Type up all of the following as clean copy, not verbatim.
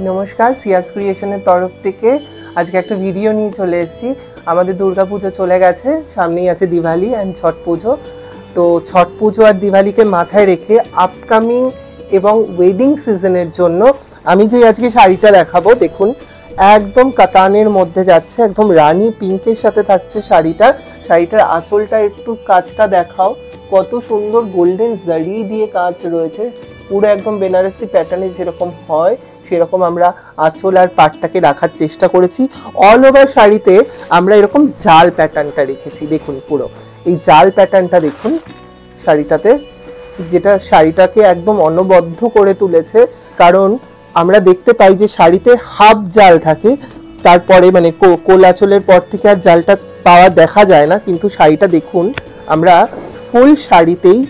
নমস্কার, সিয়াস ক্রিয়েশনের তরফ থেকে আজকে একটা ভিডিও নিয়ে চলে এসেছি। আমাদের দুর্গাপুজো চলে গেছে, সামনেই আছে দিওয়ালি অ্যান্ড ছট পুজো। তো ছট পুজো আর দিওয়ালিকে মাথায় রেখে আপকামিং এবং ওয়েডিং সিজনের জন্য আমি যে আজকে শাড়িটা দেখাবো, দেখুন একদম কাতানের মধ্যে যাচ্ছে, একদম রানী পিঙ্কের সাথে থাকছে শাড়িটার আঁচলটা একটু কাজটা দেখাও, কত সুন্দর গোল্ডেন জারি দিয়ে কাজ রয়েছে, পুরো একদম বেনারসি প্যাটার্নে যেরকম হয় সেরকম আমরা আঁচল আর পাটটাকে রাখার চেষ্টা করেছি। অল ওভার শাড়িতে আমরা এরকম জাল প্যাটার্নটা রেখেছি, দেখুন পুরো এই জাল প্যাটার্নটা দেখুন শাড়িটাতে, যেটা শাড়িটাকে একদম অনবদ্য করে তুলেছে। কারণ আমরা দেখতে পাই যে শাড়িতে হাফ জাল থাকে, তারপরে মানে কোলাচলের পর থেকে আর জালটা পাওয়া দেখা যায় না, কিন্তু শাড়িটা দেখুন আমরা ফুল শাড়িতেই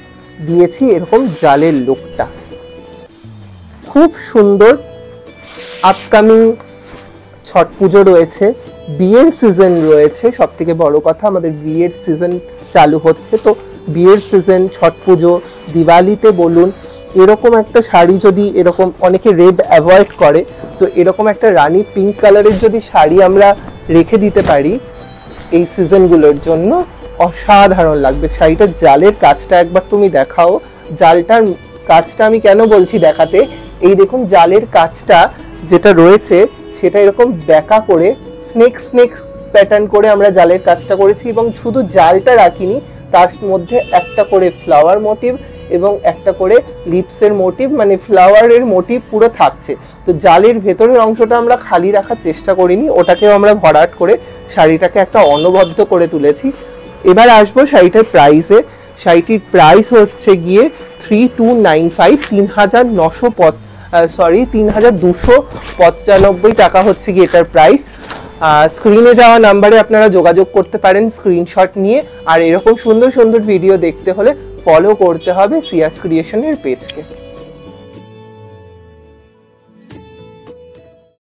দিয়েছি এরকম জালের লুকটা, খুব সুন্দর। আপকামিং ছট পুজো রয়েছে, বিয়ের সিজন রয়েছে, সব থেকে বড় কথা আমাদের বিয়ের সিজন চালু হচ্ছে। তো বিয়ের সিজন, ছট পুজো, দিওয়ালিতে বলুন, এরকম একটা শাড়ি যদি, এরকম অনেকে রেড অ্যাভয়েড করে, তো এরকম একটা রানী পিঙ্ক কালারের যদি শাড়ি আমরা রেখে দিতে পারি এই সিজনগুলোর জন্য, অসাধারণ লাগবে। শাড়িটার জালের কাজটা একবার তুমি দেখাও। জালটার কাজটা আমি কেন বলছি দেখাতে, এই দেখুন জালের কাজটা যেটা রয়েছে সেটা এরকম ব্যাকা করে স্নেক প্যাটার্ন করে আমরা জালের কাজটা করেছি, এবং শুধু জালটা রাখিনি, তার মধ্যে একটা করে ফ্লাওয়ার মোটিভ এবং একটা করে লিপসের মোটিভ, মানে ফ্লাওয়ারের মোটিভ পুরো থাকছে। তো জালের ভেতরের অংশটা আমরা খালি রাখার চেষ্টা করিনি, ওটাকেও আমরা ভরাট করে শাড়িটাকে একটা অনবদ্য করে তুলেছি। এবার আসবো শাড়িটার প্রাইসে। শাড়িটির প্রাইস হচ্ছে গিয়ে 3295, 3295 টাকা হচ্ছে গিয়ে এটার প্রাইস। স্ক্রিনে যাওয়া নাম্বারে আপনারা যোগাযোগ করতে পারেন স্ক্রিনশট নিয়ে। আর এরকম সুন্দর সুন্দর ভিডিও দেখতে হলে ফলো করতে হবে সিয়াস ক্রিয়েশনের পেজকে।